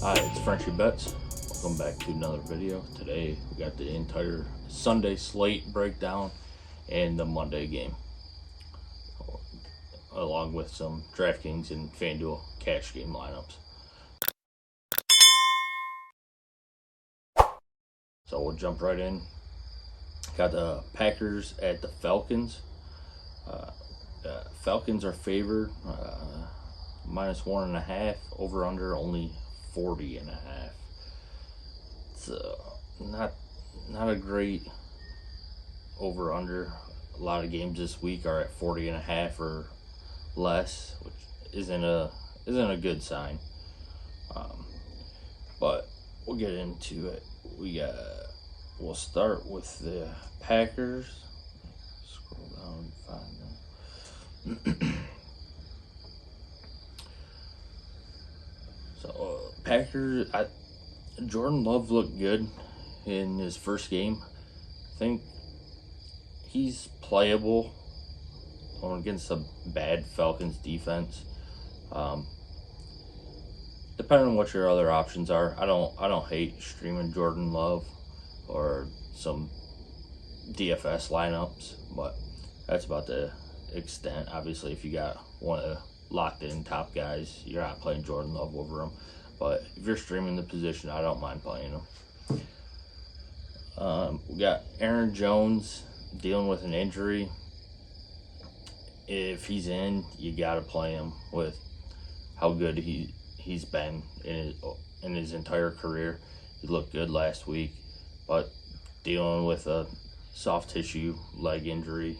Hi, it's Frenchy Bets. Welcome back to another video. Today we got the entire Sunday slate breakdown and the Monday game, along with some Draftkings and Fanduel cash game lineups. So we'll jump right in. Got the Packers at the Falcons. Falcons are favored -1.5. Over under only 40.5. It's not a great over under. A lot of games this week are at 40.5 or less, which isn't a good sign. But we'll get into it. We'll start with the Packers. Scroll down and find them. So Packers, Jordan Love looked good in his first game. I think he's playable against a bad Falcons defense. Depending on what your other options are, I don't hate streaming Jordan Love or some DFS lineups, but that's about the extent. Obviously, if you got one of the locked in top guys, you're not playing Jordan Love over him. But if you're streaming the position, I don't mind playing him. We got Aaron Jones dealing with an injury. If he's in, you gotta play him with how good he's been in his entire career. He looked good last week, but dealing with a soft tissue leg injury.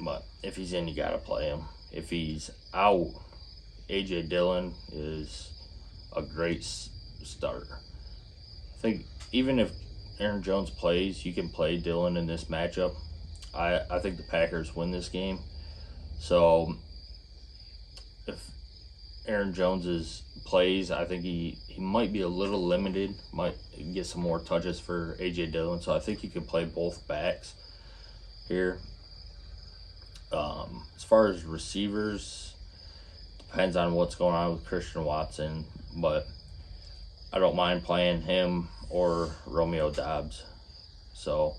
But if he's in, you gotta play him. If he's out, A.J. Dillon is a great start. I think even if Aaron Jones plays, you can play Dillon in this matchup. I think the Packers win this game. So if Aaron Jones plays, I think he might be a little limited, might get some more touches for A.J. Dillon. So I think you can play both backs here. As far as receivers, depends on what's going on with Christian Watson, but I don't mind playing him or Romeo Doubs. So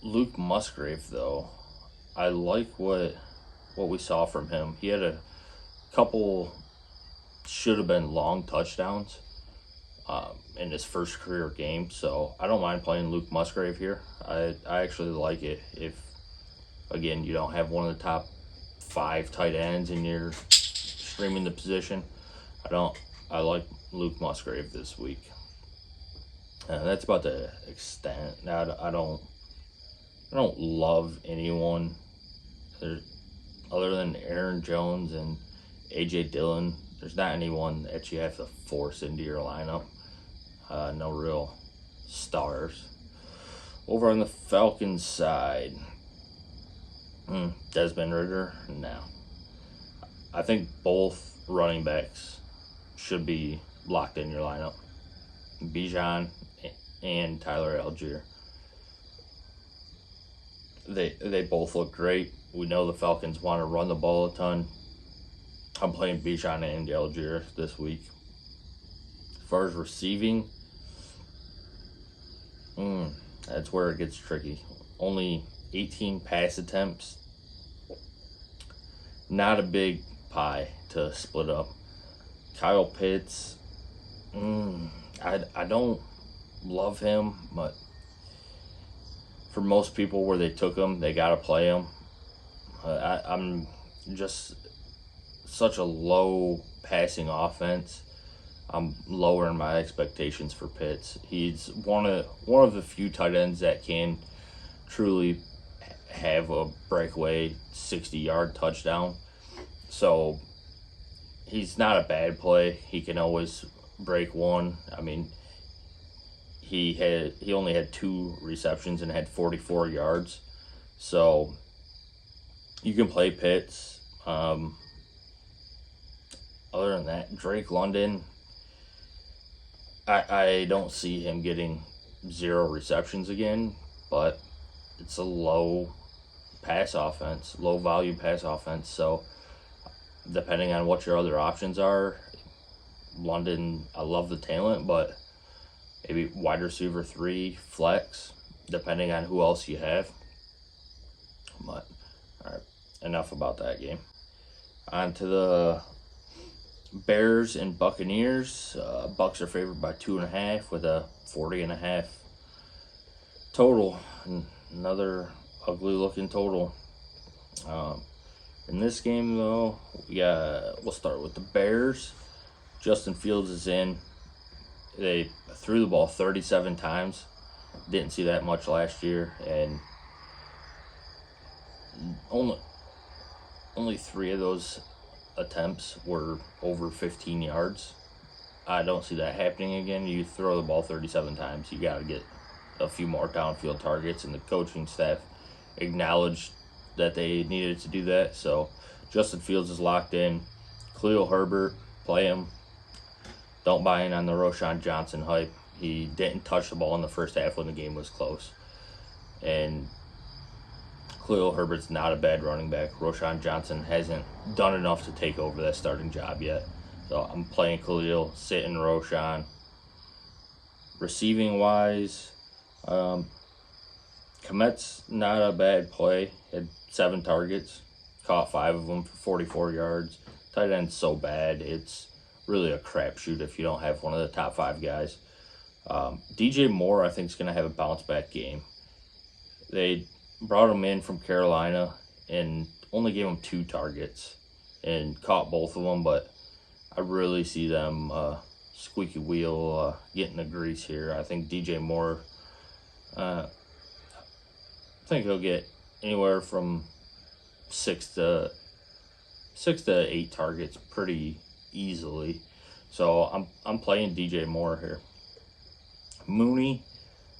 Luke Musgrave, though, I like what we saw from him. He had a couple should have been long touchdowns in his first career game, so I don't mind playing Luke Musgrave here. I actually like it. If, again, you don't have one of the top 5 tight ends and you're streaming the position, I like Luke Musgrave this week. That's about the extent. Now, I don't love anyone other than Aaron Jones and A.J. Dillon. There's not anyone that you have to force into your lineup. No real stars. Over on the Falcons side, Desmond Ridder, no. I think both running backs should be locked in your lineup. Bijan and Tyler Algier. They both look great. We know the Falcons want to run the ball a ton. I'm playing Bijan and Algier this week. As far as receiving, that's where it gets tricky. Only 18 pass attempts. Not a big pie to split up. Kyle Pitts, I don't love him, but for most people where they took him, they got to play him. I'm just such a low passing offense. I'm lowering my expectations for Pitts. He's one of the few tight ends that can truly have a breakaway 60-yard touchdown. So he's not a bad play. He can always break one. I mean, he only had 2 receptions and had 44 yards. So you can play Pitts. Other than that, Drake London, I don't see him getting 0 receptions again, but it's a low pass offense, low value pass offense. So depending on what your other options are. London, I love the talent, but maybe wide receiver 3, flex, depending on who else you have. But, all right, enough about that game. On to the Bears and Buccaneers. Bucks are favored by 2.5 with a 40.5 total. Another ugly looking total. In this game though, we'll start with the Bears. Justin Fields is in. They threw the ball 37 times. Didn't see that much last year, and only 3 of those attempts were over 15 yards. I don't see that happening again. You throw the ball 37 times, you got to get a few more downfield targets, and the coaching staff acknowledged that they needed to do that. So Justin Fields is locked in. Khalil Herbert, play him. Don't buy in on the Roschon Johnson hype. He didn't touch the ball in the first half when the game was close. And Khalil Herbert's not a bad running back. Roschon Johnson hasn't done enough to take over that starting job yet. So I'm playing Khalil, sitting Roschon. Receiving wise, Komet's not a bad play. Had 7 targets, caught 5 of them for 44 yards. Tight end's so bad, it's really a crapshoot if you don't have one of the top 5 guys. DJ Moore, I think, is going to have a bounce back game. They brought him in from Carolina and only gave him 2 targets and caught both of them, but I really see them squeaky wheel getting the grease here. I think DJ Moore, I think he'll get anywhere from 6 to 8 targets pretty easily. So I'm playing DJ Moore here. Mooney,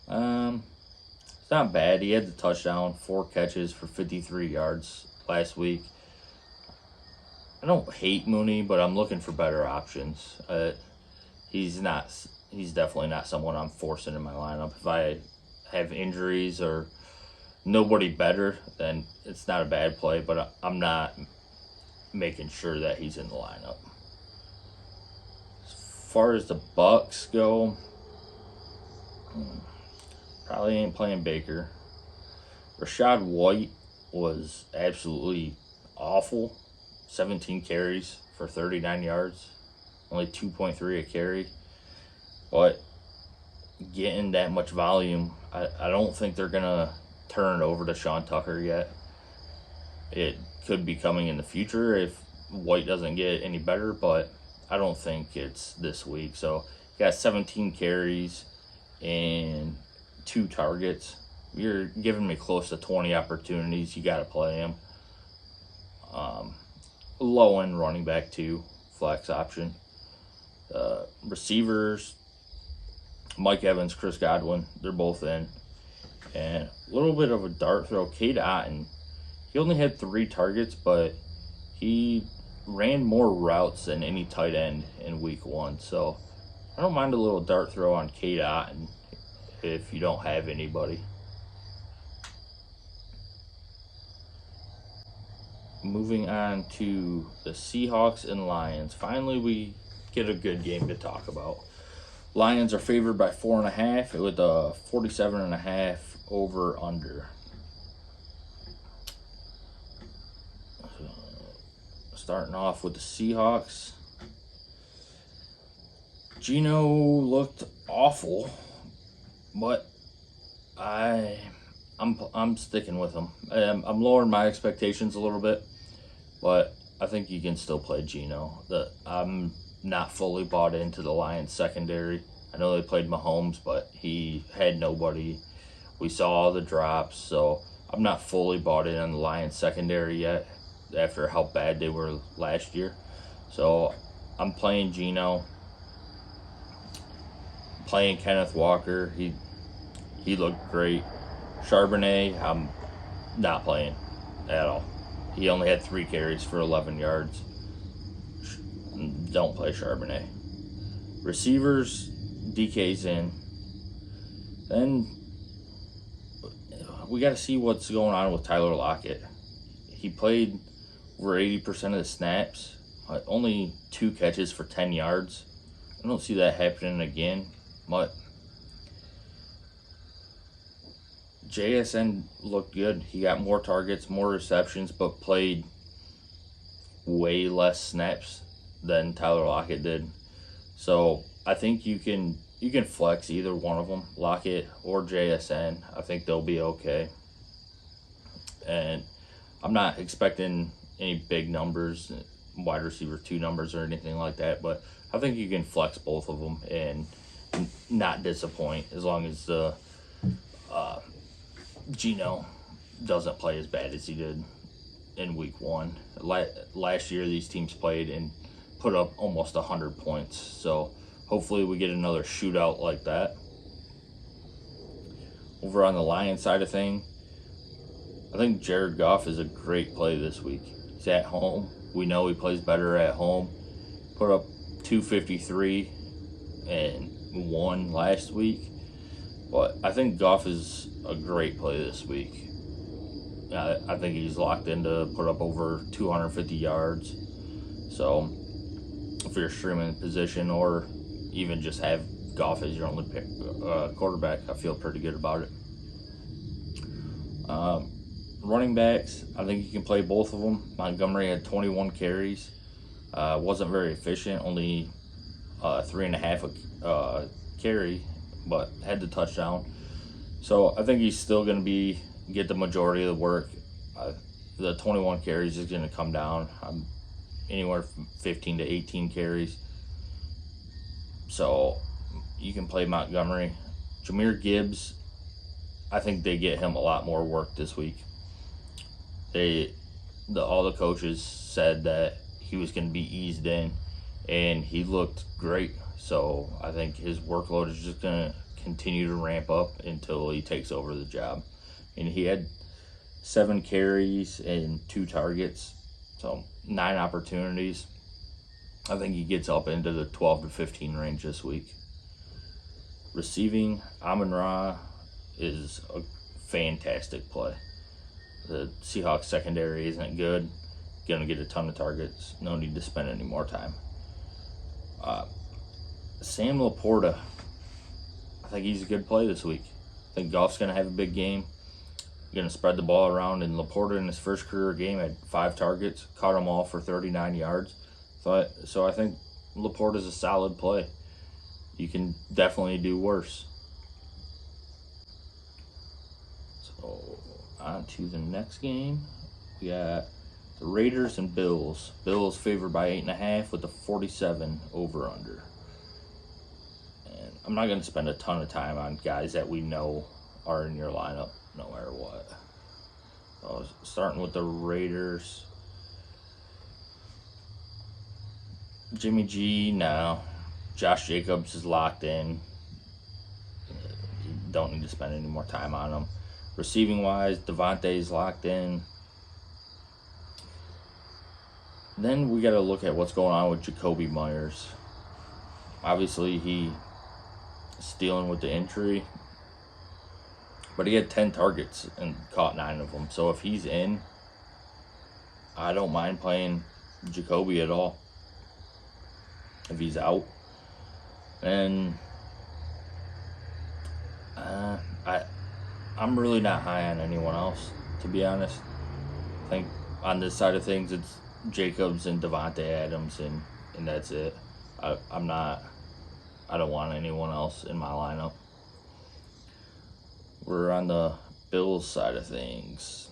it's not bad. He had the touchdown, 4 catches for 53 yards last week. I don't hate Mooney, but I'm looking for better options. He's definitely not someone I'm forcing in my lineup. If I have injuries or nobody better, then it's not a bad play, but I'm not making sure that he's in the lineup. As far as the Bucks go, probably ain't playing Baker. Rashad White was absolutely awful. 17 carries for 39 yards. Only 2.3 a carry. But getting that much volume, I don't think they're going to turn over to Sean Tucker yet. It could be coming in the future if White doesn't get any better, but I don't think it's this week. So, got 17 carries and 2 targets. You're giving me close to 20 opportunities. You got to play him. Low end running back too, flex option. Receivers, Mike Evans, Chris Godwin, they're both in. And a little bit of a dart throw. Cade Otton, he only had 3 targets, but he ran more routes than any tight end in week 1. So I don't mind a little dart throw on Cade Otton if you don't have anybody. Moving on to the Seahawks and Lions. Finally, we get a good game to talk about. Lions are favored by 4.5 with a 47.5 over under. Starting off with the Seahawks. Geno looked awful, but I'm sticking with him. I'm lowering my expectations a little bit, but I think you can still play Geno. I'm not fully bought into the Lions secondary. I know they played Mahomes, but he had nobody. We saw the drops, so I'm not fully bought in on the Lions secondary yet after how bad they were last year. So I'm playing Geno, playing Kenneth Walker. He looked great. Charbonnet, I'm not playing at all. He only had 3 carries for 11 yards. Don't play Charbonnet. Receivers, DK's in. Then we got to see what's going on with Tyler Lockett. He played over 80% of the snaps. Only 2 catches for 10 yards. I don't see that happening again, but JSN looked good. He got more targets, more receptions, but played way less snaps than Tyler Lockett did. So I think you can flex either one of them, Lockett or JSN. I think they'll be okay. And I'm not expecting any big numbers, wide receiver 2 numbers or anything like that, but I think you can flex both of them and not disappoint as long as the Geno doesn't play as bad as he did in week 1. Last year these teams played and put up almost 100 points, so hopefully we get another shootout like that. Over on the Lions side of thing, I think Jared Goff is a great play this week. He's at home. We know he plays better at home. Put up 253 and 1 last week. But I think Goff is a great play this week. I think he's locked in to put up over 250 yards. So if you're streaming position or even just have Goff as your only quarterback, I feel pretty good about it. Running backs, I think you can play both of them. Montgomery had 21 carries. Wasn't very efficient, only 3.5 carry, but had the touchdown. So I think he's still going to get the majority of the work. The 21 carries is going to come down anywhere from 15 to 18 carries. So you can play Montgomery. Jahmyr Gibbs, I think they get him a lot more work this week. All the coaches said that he was going to be eased in, and he looked great. So I think his workload is just going to continue to ramp up until he takes over the job. And he had 7 carries and 2 targets, so 9 opportunities. I think he gets up into the 12 to 15 range this week. Receiving, Amon-Ra is a fantastic play. The Seahawks secondary isn't good. Going to get a ton of targets. No need to spend any more time. Sam Laporta, I think he's a good play this week. I think Goff's going to have a big game. Going to spread the ball around, and Laporta in his first career game had 5 targets, caught them all for 39 yards. So I think Laporta's a solid play. You can definitely do worse. So on to the next game. We got the Raiders and Bills. Bills favored by 8.5 with the 47 over under. And I'm not going to spend a ton of time on guys that we know are in your lineup no matter what. So starting with the Raiders. Jimmy G, no. Josh Jacobs is locked in. You don't need to spend any more time on him. Receiving wise, Devontae's locked in. Then we got to look at what's going on with Jacoby Myers. Obviously, he's dealing with the injury, but he had 10 targets and caught 9 of them. So if he's in, I don't mind playing Jacoby at all. If he's out, and I'm really not high on anyone else, to be honest. I think on this side of things, it's Jacobs and Devontae Adams, and that's it. I don't want anyone else in my lineup. We're on the Bills side of things.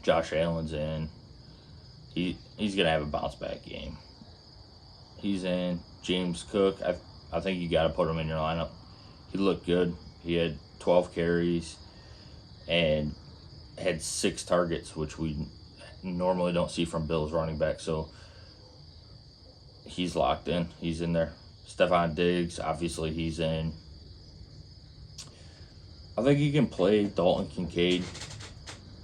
Josh Allen's in. He's gonna have a bounce back game. He's in. James Cook, I think you got to put him in your lineup. He looked good. He had 12 carries and had 6 targets, which we normally don't see from Bills running back. So he's locked in. He's in there. Stephon Diggs, obviously he's in. I think you can play Dalton Kincaid.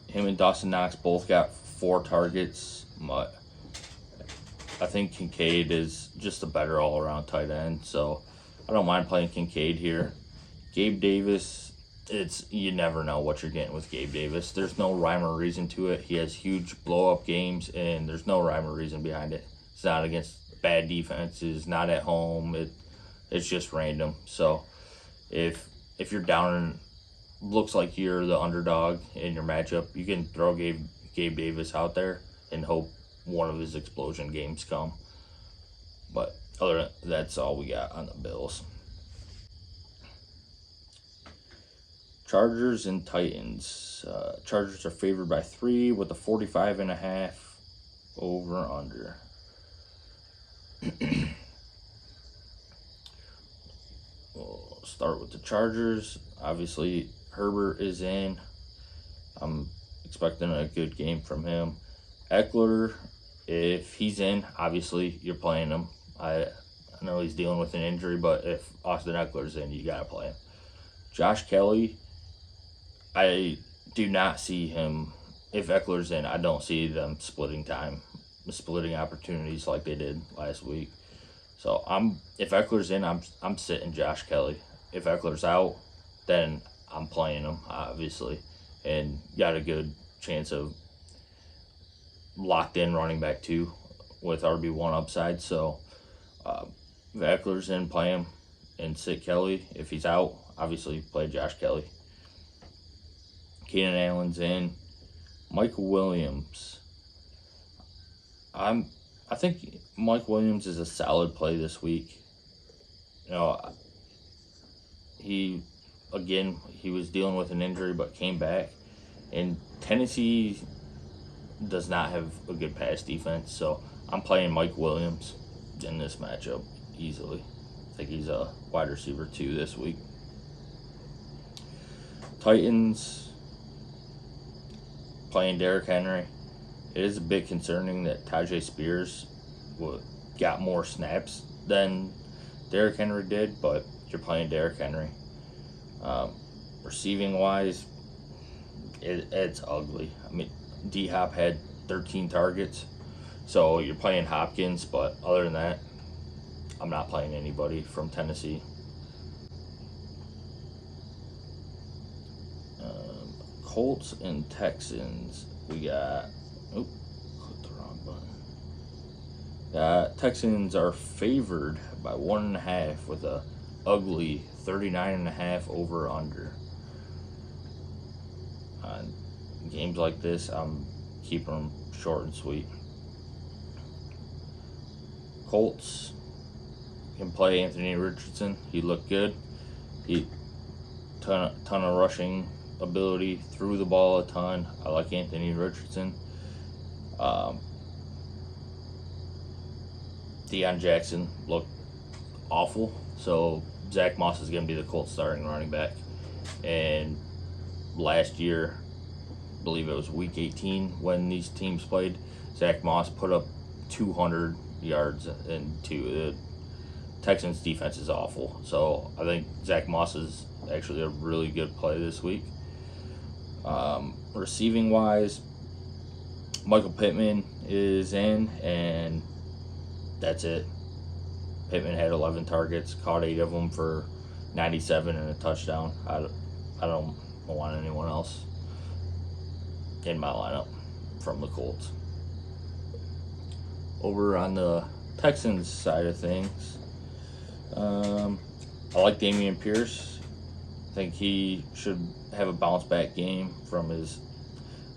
Him and Dawson Knox both got 4 targets, but I think Kincaid is just a better all-around tight end, so I don't mind playing Kincaid here. Gabe Davis, you never know what you're getting with Gabe Davis. There's no rhyme or reason to it. He has huge blow up games, and there's no rhyme or reason behind it. It's not against bad defenses, not at home. It's just random. So if you're down and looks like you're the underdog in your matchup, you can throw Gabe Davis out there and hope one of his explosion games come. But that's all we got on the Bills. Chargers and Titans. Chargers are favored by 3 with a 45.5 over under. We'll start with the Chargers. Obviously, Herbert is in. I'm expecting a good game from him. Eckler, if he's in, obviously you're playing him. I know he's dealing with an injury, but if Austin Eckler's in, you gotta play him. Josh Kelly, I do not see him. If Eckler's in, I don't see them splitting opportunities like they did last week. So if Eckler's in, I'm sitting Josh Kelly. If Eckler's out, then I'm playing him, obviously, and got a good chance of locked in running back 2 with RB1 upside. So if Eckler's in, play him and sit Kelly. If he's out, obviously play Josh Kelly. Keenan Allen's in. Michael Williams. I think Mike Williams is a solid play this week. You know, he was dealing with an injury but came back. And Tennessee does not have a good pass defense, so I'm playing Mike Williams in this matchup easily. I think he's a wide receiver 2 this week. Titans playing Derrick Henry. It is a bit concerning that Tajay Spears got more snaps than Derrick Henry did, but you're playing Derrick Henry. Receiving wise, it's ugly. I mean, D-Hop had 13 targets, so you're playing Hopkins, but other than that, I'm not playing anybody from Tennessee. Colts and Texans. We got, clicked the wrong button. Texans are favored by 1.5 with a ugly 39.5 over under. Games like this, I'm keeping them short and sweet. Colts can play Anthony Richardson. He looked good. He ton of rushing ability, threw the ball a ton. I like Anthony Richardson. Deion Jackson looked awful, so Zach Moss is going to be the Colts starting running back. And last year, I believe it was week 18 when these teams played, Zach Moss put up 200 yards, and the Texans defense is awful. So I think Zach Moss is actually a really good play this week. Receiving wise, Michael Pittman is in, and that's it. Pittman had 11 targets, caught 8 of them for 97 and a touchdown. I don't want anyone else in my lineup from the Colts. Over on the Texans side of things, I like Dameon Pierce. I think he should have a bounce back game from his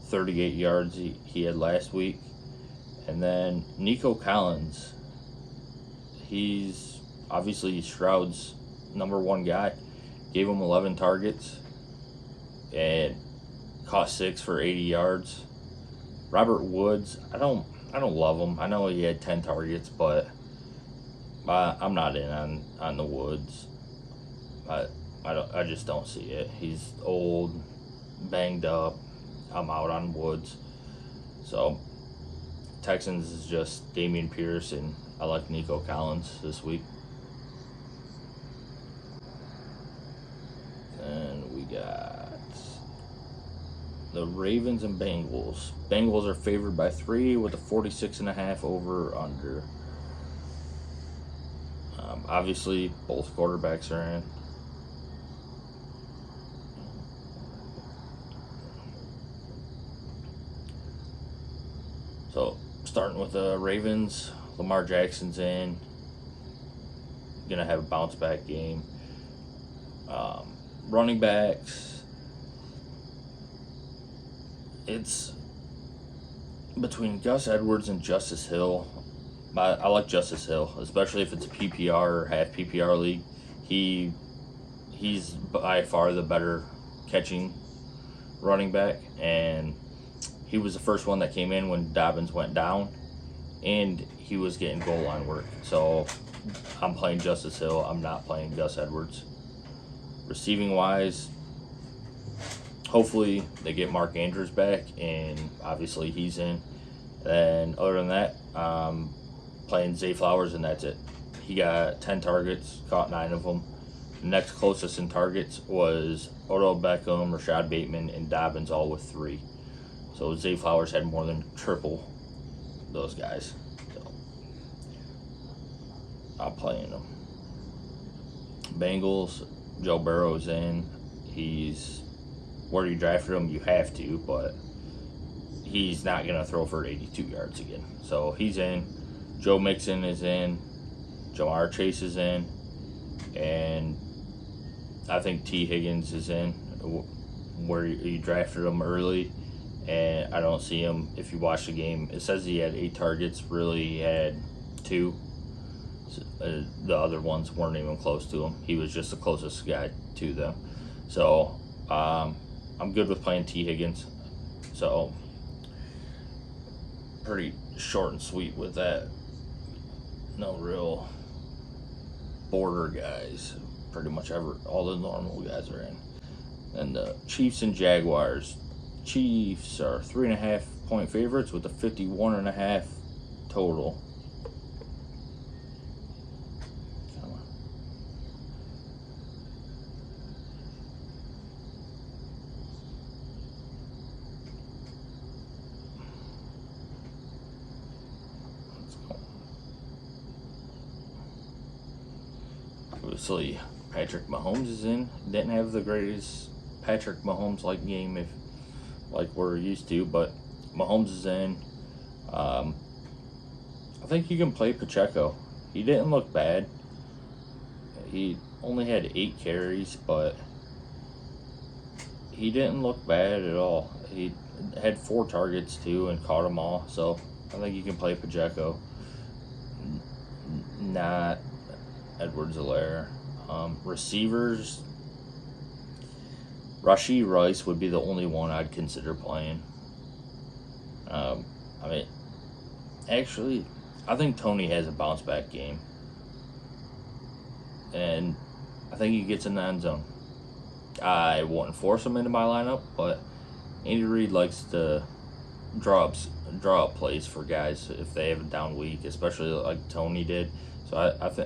38 yards he had last week. And then Nico Collins, he's obviously Stroud's #1 guy. Gave him 11 targets and caught 6 for 80 yards. Robert Woods, I don't love him. I know he had 10 targets, but I'm not in on the Woods. I just don't see it. He's old, banged up. I'm out on Woods. So Texans is just Dameon Pierce, and I like Nico Collins this week. And we got the Ravens and Bengals. Bengals are favored by 3 with a 46.5 over under. Obviously, both quarterbacks are in. So starting with the Ravens, Lamar Jackson's in. Gonna have a bounce back game. Running backs, it's between Gus Edwards and Justice Hill. I like Justice Hill, especially if it's a PPR or half PPR league. He's by far the better catching running back, and he was the first one that came in when Dobbins went down, and he was getting goal line work. So I'm playing Justice Hill. I'm not playing Gus Edwards. Receiving wise, hopefully they get Mark Andrews back, and obviously he's in. And other than that, playing Zay Flowers, and that's it. He got 10 targets, caught 9 of them. The next closest in targets was Odell Beckham, Rashad Bateman, and Dobbins, all with 3. So Zay Flowers had more than triple those guys. So I'm playing them. Bengals, Joe Burrow's in. He's where you drafted him, you have to, but he's not going to throw for 82 yards again. So he's in. Joe Mixon is in. Jamar Chase is in. And I think T. Higgins is in, where you drafted him early. And I don't see him. If you watch the game, it says he had 8 targets. Really, he had 2. The other ones weren't even close to him. He was just the closest guy to them. So I'm good with playing T. Higgins. So pretty short and sweet with that. No real border guys. Pretty much all the normal guys are in. And the Chiefs and Jaguars. Chiefs are 3.5 point favorites with a 51.5 total. Obviously, Patrick Mahomes is in. Didn't have the greatest Patrick Mahomes-like game like we're used to, but Mahomes is in. I think you can play Pacheco. He didn't look bad. He only had 8 carries, but he didn't look bad at all. He had 4 targets too and caught them all, so I think you can play Pacheco. Not Edwards-Helaire. Receivers, Rashee Rice would be the only one I'd consider playing. Actually, I think Tony has a bounce back game, and I think he gets in the end zone. I wouldn't force him into my lineup, but Andy Reid likes to draw up plays for guys if they have a down week, especially like Tony did. So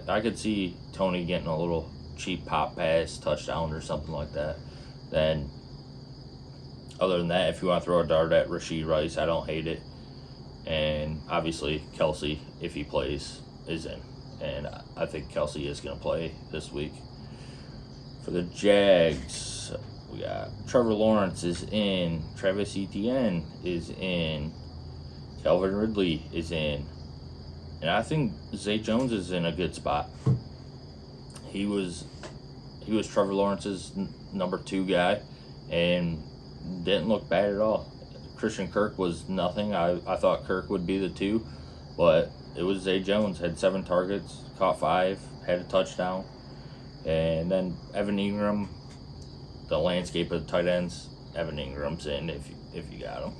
I could see Tony getting a little cheap pop pass, touchdown, or something like that. Then, other than that, if you want to throw a dart at Rashee Rice, I don't hate it. And obviously, Kelsey, if he plays, is in. And I think Kelsey is going to play this week. For the Jags, we got Trevor Lawrence is in. Travis Etienne is in. Calvin Ridley is in. And I think Zay Jones is in a good spot. He was Trevor Lawrence's number 2 guy and didn't look bad at all. Christian Kirk was nothing. I thought Kirk would be the 2, but it was Zay Jones. Had 7 targets, caught 5, had a touchdown. And then Evan Ingram, the landscape of the tight ends, Evan Ingram's in if you got him.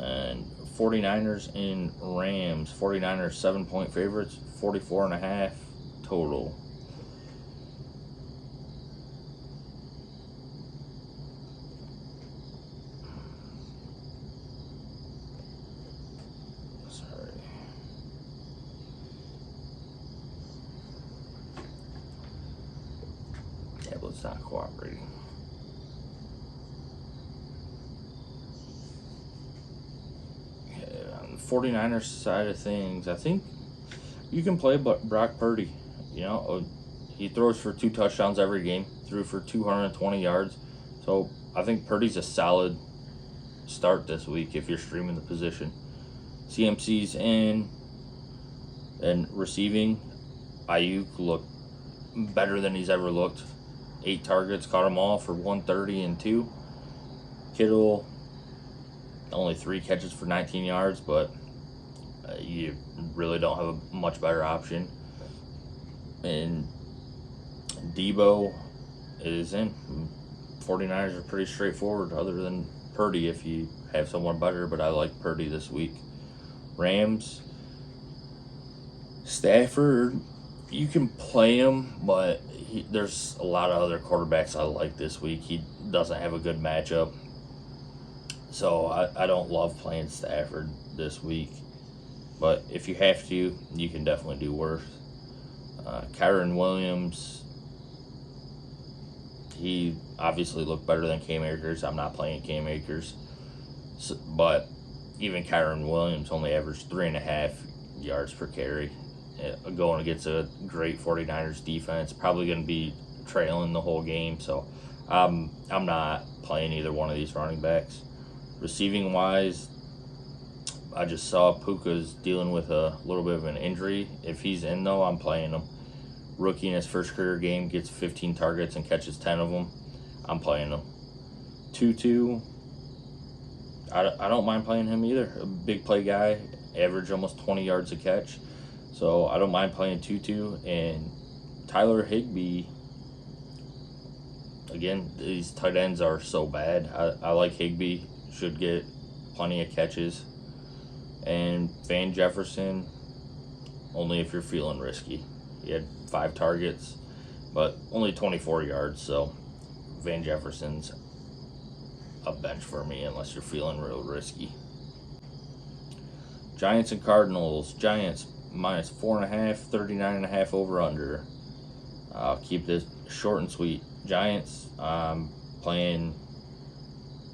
And 49ers and Rams. 49ers 7 point favorites, 44.5 total. Sorry. Tablet's not cooperating. On the 49ers side of things, I think you can play Brock Purdy. You know, he throws for 2 touchdowns every game, threw for 220 yards. So I think Purdy's a solid start this week if you're streaming the position. CMC's in, and receiving, Ayuk looked better than he's ever looked. 8 targets, caught them all for 130 and 2. Kittle, only 3 catches for 19 yards, but you really don't have a much better option. And Debo is in. 49ers are pretty straightforward, other than Purdy if you have someone better, but I like Purdy this week. Rams, Stafford, you can play him, but there's a lot of other quarterbacks I like this week. He doesn't have a good matchup, so I don't love playing Stafford this week. But if you have to, you can definitely do worse. Kyron Williams, he obviously looked better than Cam Akers. I'm not playing Cam Akers, but even Kyron Williams only averaged 3.5 yards per carry. Going against a great 49ers defense, probably going to be trailing the whole game, so I'm not playing either one of these running backs. Receiving wise, I just saw Puka's dealing with a little bit of an injury. If he's in though, I'm playing him. Rookie in his first career game gets 15 targets and catches 10 of them. I'm playing him. Tutu, I don't mind playing him either. A big play guy, average almost 20 yards a catch. So I don't mind playing Tutu. And Tyler Higbee, again, these tight ends are so bad. I like Higbee, should get plenty of catches. And Van Jefferson, only if you're feeling risky. He had 5 targets, but only 24 yards, so Van Jefferson's a bench for me unless you're feeling real risky. Giants and Cardinals. Giants minus 4.5, 39.5 over under. I'll keep this short and sweet. Giants, playing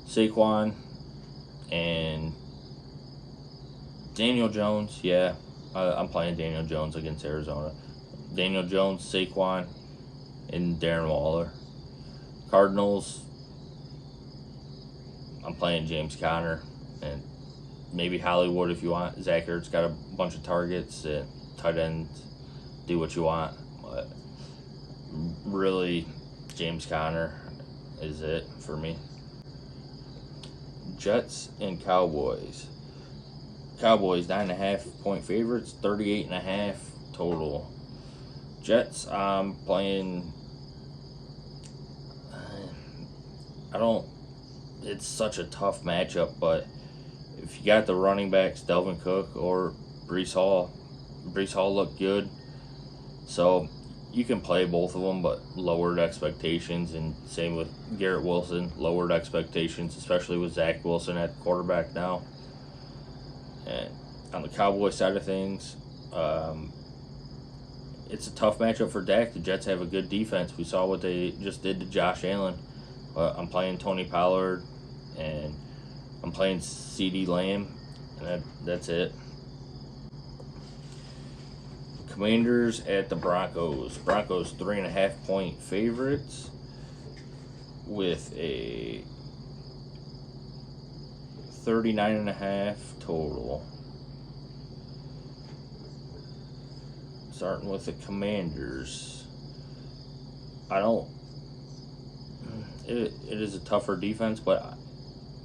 Saquon and Daniel Jones. Yeah, I'm playing Daniel Jones against Arizona. Daniel Jones, Saquon, and Darren Waller. Cardinals, I'm playing James Conner and maybe Hollywood if you want. Zach Ertz got a bunch of targets. Tight ends, do what you want. But really, James Conner is it for me. Jets and Cowboys. Cowboys 9.5 point favorites, 38.5 total. Jets, I'm playing. It's such a tough matchup, but if you got the running backs, Delvin Cook or Breece Hall looked good. So you can play both of them, but lowered expectations. And same with Garrett Wilson, lowered expectations, especially with Zach Wilson at quarterback now. And on the Cowboy side of things, it's a tough matchup for Dak. The Jets have a good defense. We saw what they just did to Josh Allen. I'm playing Tony Pollard, and I'm playing CeeDee Lamb, and that's it. Commanders at the Broncos. Broncos 3.5 point favorites with a 39.5 total. Starting with the Commanders. It is a tougher defense, but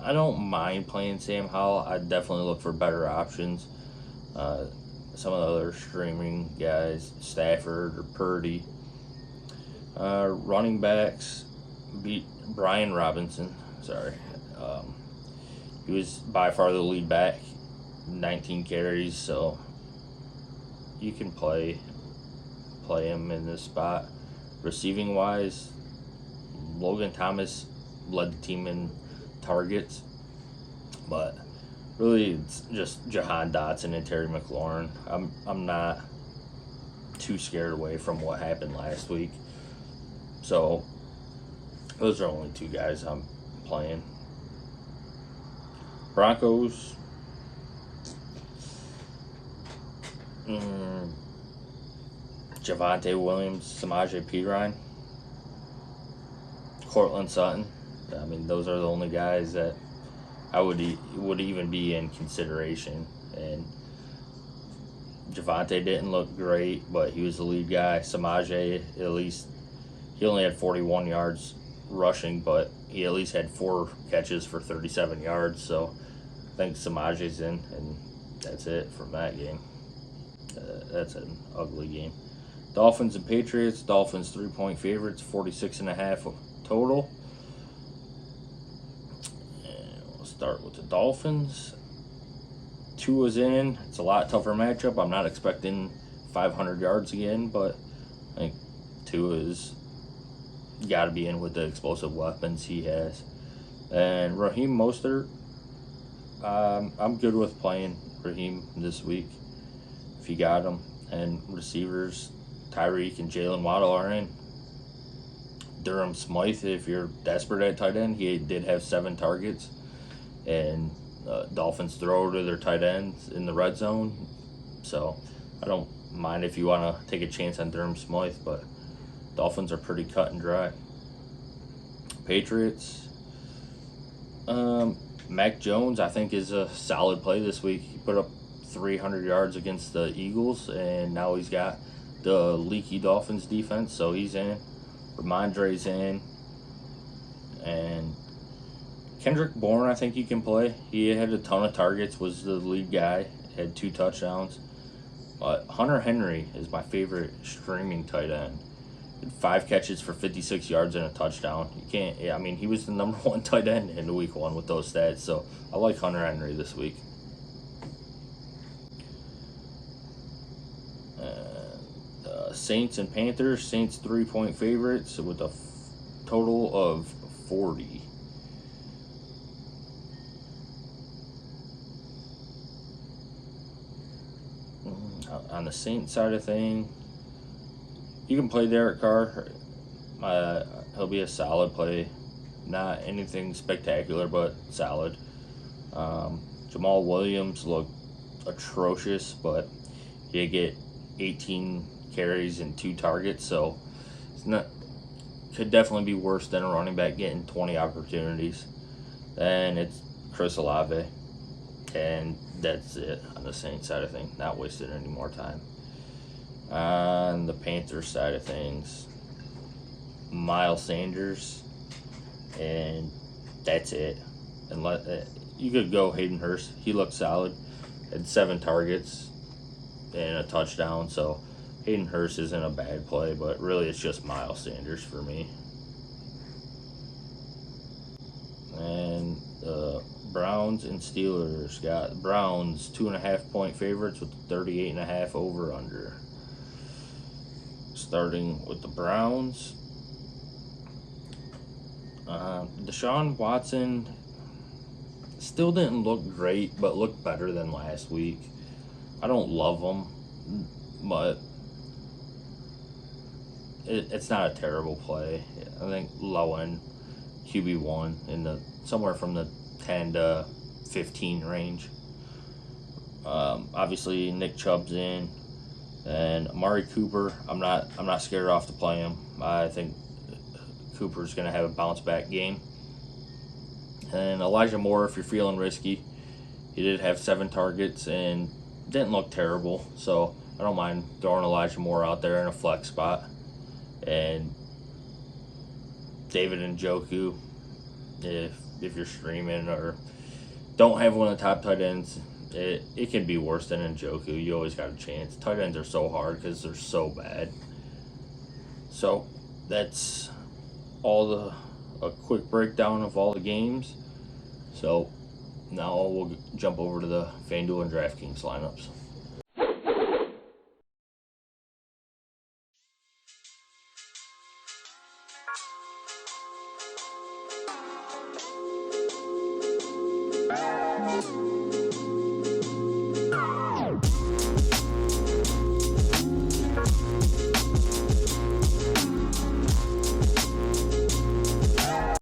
I don't mind playing Sam Howell. I definitely look for better options. Some of the other streaming guys, Stafford or Purdy. Running backs, beat Brian Robinson. Sorry. He was by far the lead back, 19 carries, so you can play him in this spot. Receiving wise, Logan Thomas led the team in targets, but really it's just Jahan Dotson and Terry McLaurin. I'm not too scared away from what happened last week, so those are only 2 guys I'm playing. Broncos. Javonte Williams, Samaje Perine, Cortland Sutton. I mean, those are the only guys that would even be in consideration. And Javonte didn't look great, but he was the lead guy. Samaje, at least, he only had 41 yards rushing, but he at least had 4 catches for 37 yards. So I think Samaje's in, and that's it from that game. That's an ugly game. Dolphins and Patriots. Dolphins 3-point favorites, 46.5 total. And we'll start with the Dolphins. Tua's in. It's a lot tougher matchup. I'm not expecting 500 yards again, but I think Tua's got to be in with the explosive weapons he has. And Raheem Mostert, I'm good with playing Raheem this week if you got him. And receivers, Tyreek and Jalen Waddle are in. Durham Smythe, if you're desperate at tight end, he did have 7 targets. And Dolphins throw to their tight ends in the red zone. So I don't mind if you want to take a chance on Durham Smythe, but Dolphins are pretty cut and dry. Patriots. Mac Jones, I think, is a solid play this week. He put up 300 yards against the Eagles, and now he's got the leaky Dolphins defense, so he's in. Ramondre's in. And Kendrick Bourne, I think he can play. He had a ton of targets, was the lead guy, had 2 touchdowns. But Hunter Henry is my favorite streaming tight end. Had 5 catches for 56 yards and a touchdown. You can't, I mean, he was the number 1 tight end in week 1 with those stats, so I like Hunter Henry this week. Saints and Panthers. Saints 3-point favorites with a total of 40. On the Saints side of thing, you can play Derek Carr. He'll be a solid play. Not anything spectacular, but solid. Jamal Williams looked atrocious, but he did get 18 carries and 2 targets, so it's not, could definitely be worse than a running back getting 20 opportunities. Then it's Chris Olave, and that's it on the Saints side of things. Not wasting any more time. On the Panthers side of things, Miles Sanders, and that's it. And you could go Hayden Hurst. He looked solid. Had 7 targets and a touchdown, so Hayden Hurst isn't a bad play, but really it's just Miles Sanders for me. And Browns and Steelers. Got Browns 2.5-point favorites with 38.5 over under. Starting with the Browns. Deshaun Watson still didn't look great, but looked better than last week. I don't love him, but it's not a terrible play. I think low end QB1 in the somewhere from the 10 to 15 range. Obviously Nick Chubb's in, and Amari Cooper. I'm not scared off to play him. I think Cooper's going to have a bounce back game. And Elijah Moore, if you're feeling risky, he did have 7 targets and didn't look terrible, so I don't mind throwing Elijah Moore out there in a flex spot. And David Njoku, if you're streaming or don't have one of the top tight ends, it can be worse than Njoku. You always got a chance. Tight ends are so hard because they're so bad. So that's a quick breakdown of all the games. So now we'll jump over to the Fanduel and Draftkings lineups.